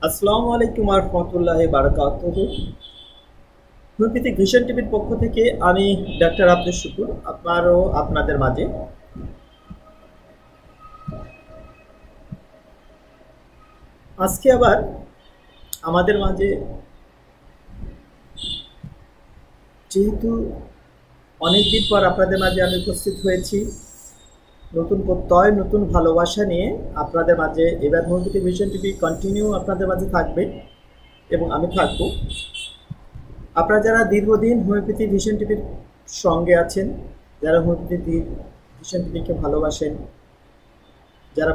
আসসালামু আলাইকুম রহমতুল্লাহি বারাকাতুহু। হোমিওপ্যাথিক ভিশন টিভির পক্ষ থেকে আমি ডাক্তার আব্দুল শুকুর আবারও আপনাদের মাঝে। আজকে আবার আমাদের মাঝে, যেহেতু অনেকদিন পর আপনাদের মাঝে আমি উপস্থিত হয়েছি, নতুন প্রত্যয় নতুন ভালোবাসা নিয়ে আপনাদের মাঝে। এবার হোমিওপ্যাথিক ভিশন টিভি কন্টিনিউ আপনাদের মাঝে থাকবে এবং আমি থাকবো। আপনারা যারা দীর্ঘদিন হোমিওপ্যাথি ভিশন টিভির সঙ্গে আছেন, যারা হোমিওপ্যাথি ভিশন টিভিকে ভালোবাসেন, যারা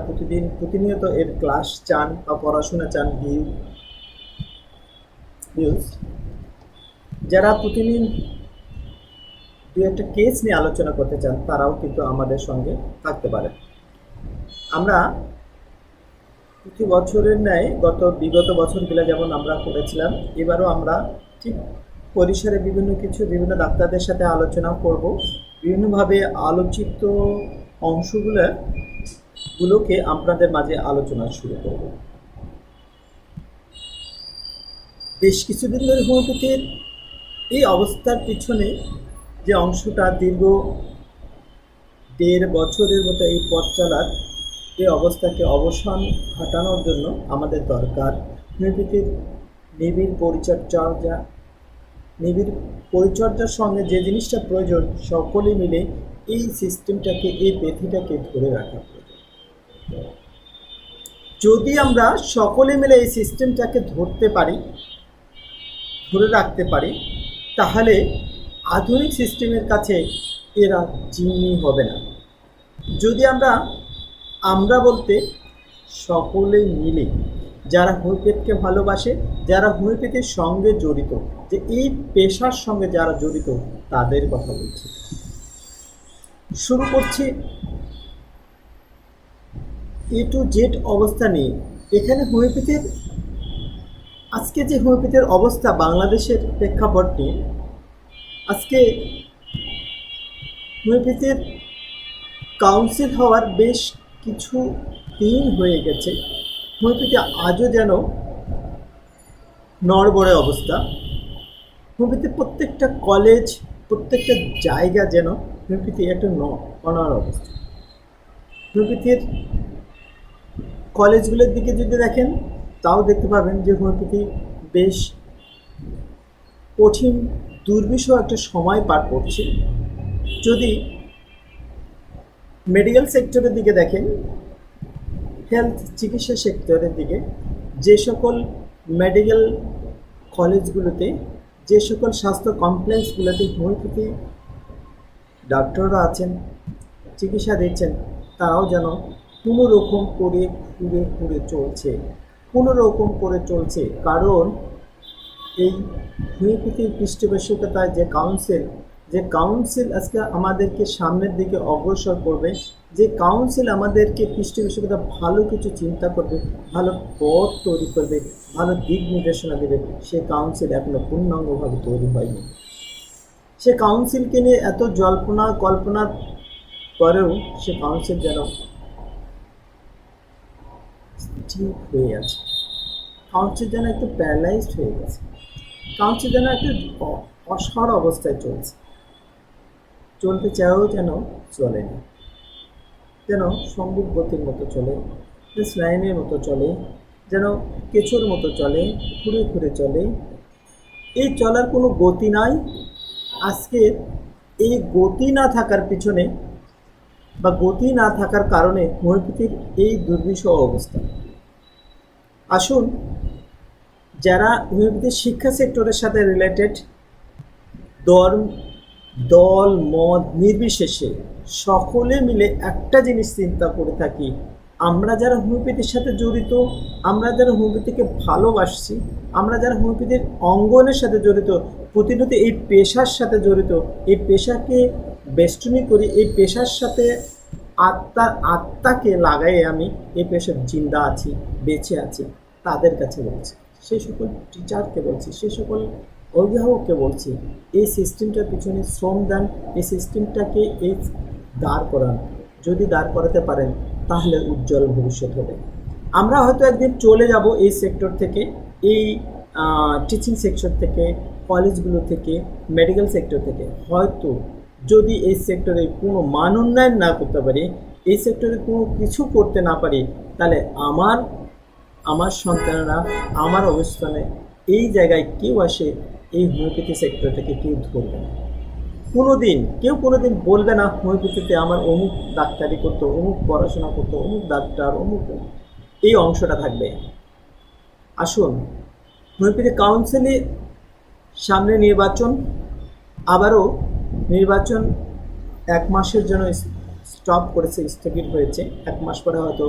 প্রতিনিয়ত এর ক্লাস চান বা পড়াশোনা চান, ভিউজ, যারা প্রতিদিন দু একটা কেস নিয়ে আলোচনা করতে চান, তারাও কিন্তু আমাদের সঙ্গে থাকতে পারেন। আমরা প্রতি বছরের ন্যায় বিগত বছরগুলো যেমন আমরা করেছিলাম, এবারও আমরা ঠিক পরিসরে বিভিন্ন ডাক্তারদের সাথে আলোচনা করব। বিভিন্নভাবে আলোচিত অংশগুলোকে আপনাদের মাঝে আলোচনা শুরু করব। বেশ কিছুদিন ধরে হোমিওপ্যাথির এই অবস্থার পিছনে যে অংশটা দীর্ঘ 1.5 বছরের মতো এই পথ চলার এই অবস্থাকে অবসান ঘটানোর জন্য আমাদের দরকার হোমিওপ্যাথির নিবিড় পরিচর্যার সঙ্গে যে জিনিসটা প্রয়োজন, সকলে মিলে এই সিস্টেমটাকে, এই পেথিটাকে ধরে রাখা প্রয়োজন। যদি আমরা সকলে মিলে এই সিস্টেমটাকে ধরে রাখতে পারি, তাহলে আধুনিক সিস্টেমের কাছে এরা জিম্মি হবে না। যদি আমরা বলতে সকলে মিলে, যারা হোমিওপ্যাথিকে ভালোবাসে, যারা হোমিওপ্যাথির সঙ্গে জড়িত, যে এই পেশার সঙ্গে যারা জড়িত, তাদের কথা বলছি। শুরু করছি A to Z অবস্থা নিয়ে। এখানে আজকে যে হোমিওপ্যাথির অবস্থা বাংলাদেশের প্রেক্ষাপট নিয়ে, আজকে হোমিওপ্যাথির কাউন্সিল হওয়ার বেশ কিছু দিন হয়ে গেছে। হোমিওপ্যাথি আজও যেন নড়বড়ে অবস্থা। হোমিওপ্যাথি প্রত্যেকটা কলেজ, প্রত্যেকটা জায়গা যেন হোমিওপ্যাথি একটা অনার অবস্থা। হোমিওপ্যাথির কলেজগুলোর দিকে যদি দেখেন, তাও দেখতে পাবেন যে হোমিওপ্যাথি বেশ কঠিন দুর্বিষহ একটা সময় পার করছে। যদি মেডিকেল সেক্টরের দিকে দেখেন, হেলথ চিকিৎসা সেক্টরের দিকে, যে সকল মেডিকেল কলেজগুলোতে, যে সকল স্বাস্থ্য কমপ্লেক্সগুলোতে হোমিওপ্যাথি ডাক্তাররা আছেন, চিকিৎসা দিচ্ছেন, তারাও যেন কোনো রকম করে চলছে। কারণ এই হোমিওপ্যাথির পৃষ্ঠপোষকতায় যে কাউন্সিল আজকে আমাদেরকে সামনের দিকে অগ্রসর করবে, যে কাউন্সিল আমাদেরকে পৃষ্ঠপোষকতা ভালো কিছু চিন্তা করবে, ভালো পথ তৈরি করবে, ভালো দিক নির্দেশনা দেবে, সে কাউন্সিল এখনো পূর্ণাঙ্গভাবে তৈরি হয়নি। সে কাউন্সিলকে নিয়ে এত কল্পনার পরেও সে কাউন্সিল যেন ঠিক হয়ে আছে। কাউন্সিল যেন একটু প্যারালাইজড হয়ে গেছে। কাউন্সিল যেন একটু অসাড় অবস্থায় চলতে চাও, যেন চলে না, যেন সম্মুখ গতির মতো চলে, স্লাইমের মতো চলে, যেন কেঁচোর মতো চলে, ঘুরে চলে। এই চলার কোনো গতি নাই। আজকে এই গতি না থাকার পিছনে বা গতি না থাকার কারণে হোমিওপ্যাথির এই দুর্বিষহ অবস্থা। আসুন, যারা হোমিওপ্যাথির শিক্ষা সেক্টরের সাথে রিলেটেড, দল মত নির্বিশেষে সকলে মিলে একটা জিনিস চিন্তা করে থাকি, আমরা যারা হোমিওপ্যাথির সাথে জড়িত, আমরা যারা হোমিওপ্যাথিকে ভালোবাসছি, আমরা যারা হোমিওপ্যাথির অঙ্গনের সাথে জড়িত, প্রতিনিয়ত এই পেশার সাথে জড়িত, এই পেশাকে বেষ্টনী করি, এই পেশার সাথে আত্মাকে লাগাই আমি এই পেশার জিন্দা আছি, বেঁচে আছি, তাদের কাছে বলছি, সেই সকল টিচারকে বলছি, সেই সকল অভিভাবককে বলছি, এই সিস্টেমটার পিছনে শ্রম দেন, এই সিস্টেমটাকে দাঁড় করান। যদি দাঁড় করাতে পারেন, তাহলে উজ্জ্বল ভবিষ্যৎ হবে। আমরা হয়তো একদিন চলে যাব এই সেক্টর থেকে, এই টিচিং সেক্টর থেকে, কলেজগুলো থেকে, মেডিকেল সেক্টর থেকে। হয়তো যদি এই সেক্টরে কোনো মান উন্নয়ন না করতে পারি, এই সেক্টরে কোনো কিছু করতে না পারি, তাহলে আমার আমার সন্তানরা আমার অবস্থানে এই জায়গায় কেউ আসে এই হোমিওপ্যাথি সেক্টর থেকে কেউ ধরবে না। কেউ কোনোদিন বলবে না হোমিওপ্যাথিতে আমার অমুক ডাক্তারি করতো, অমুক পড়াশোনা করতো, অমুক ডাক্তার, অমুক, এই অংশটা থাকবে। আসুন, হোমিওপ্যাথি কাউন্সিলে সামনে নির্বাচন, আবারও নির্বাচন 1 মাসের জন্য স্টপ করেছে, স্থগিত হয়েছে। 1 মাস পরে হয়তো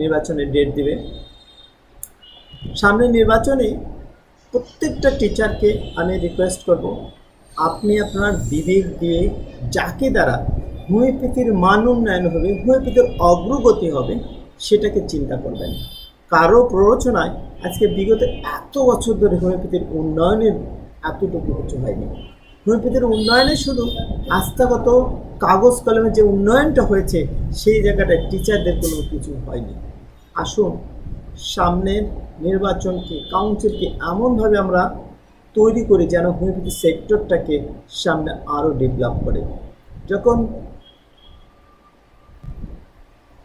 নির্বাচনের ডেট দিবে। সামনে নির্বাচনে প্রত্যেকটা টিচারকে আমি রিকোয়েস্ট করব, আপনি আপনার বিবেক দিয়ে যাকে দ্বারা হোমিওপ্যাথির মান উন্নয়ন হবে, হোমিওপ্যাথির অগ্রগতি হবে, সেটাকে চিন্তা করবেন। কারো প্ররোচনায় আজকে বিগত এত বছর ধরে হোমিওপ্যাথির উন্নয়নের এতটুকু কিছু হয়নি। হোমিওপ্যাথির উন্নয়নে শুধু আস্থাগত কাগজ কলমে যে উন্নয়নটা হয়েছে, সেই জায়গাটায় টিচারদের কোনো কিছু হয়নি। আসুন, সামনের নির্বাচনকে, কাউন্সিলকে এমনভাবে আমরা তৈরি করি যেন হোমিওপ্যাথি সেক্টরটাকে সামনে আরও ডেভেলপ করে। যখন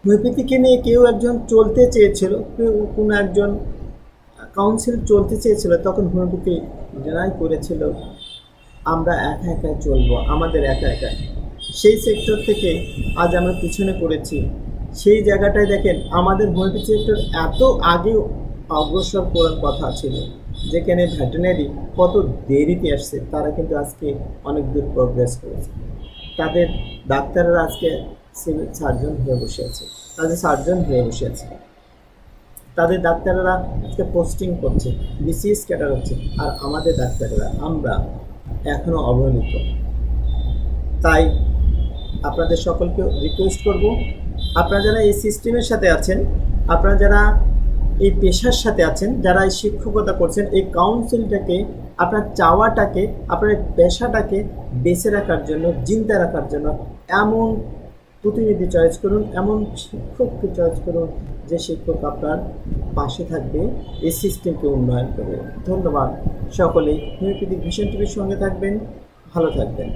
হোমিওপ্যাথিকে নিয়ে কেউ একজন চলতে চেয়েছিল, কেউ কোনো একজন কাউন্সিল চলতে চেয়েছিল, তখন হোমিওপ্যাথি ডিনাই করেছিল আমরা একা একাই চলবো, আমাদের একা একাই। সেই সেক্টর থেকে আজ আমরা পিছনে পড়েছি। সেই জায়গাটায় দেখেন আমাদের হোমিওপ্যাথি সেক্টর এত আগে অগ্রসর করার কথা ছিল, যেখানে ভেটেরিনারি কত দেরিতে আসছে, তারা কিন্তু আজকে অনেক দূর প্রোগ্রেস করেছে। তাদের ডাক্তাররা আজকে সিভিল সার্জন হয়ে বসে আছে, তাদের সার্জন হয়ে বসে আছে, তাদের ডাক্তাররা আজকে পোস্টিং করছে, বিসিএস ক্যাডার হচ্ছে। আর আমাদের ডাক্তাররা আমরা এখনও অবহেলিত। তাই আপনাদের সকলকে রিকোয়েস্ট করব, আপনারা যারা এই সিস্টেমের সাথে আছেন, আপনারা যারা এই পেশার সাথে আছেন, যারা এই শিক্ষকতা করছেন, এই কাউন্সিলটাকে, আপনার চাওয়াটাকে, আপনার পেশাটাকে বেঁচে রাখার জন্য, জিন্দা রাখার জন্য এমন প্রতিনিধি চয়েস করুন, এমন শিক্ষককে চয়েস করুন যে শিক্ষক আপনার পাশে থাকবে, এই সিস্টেমকে উন্নয়ন করবে। ধন্যবাদ। সকলেই হোমিওপ্যাথিক ভিশন টিভির সঙ্গে থাকবেন, ভালো থাকবেন।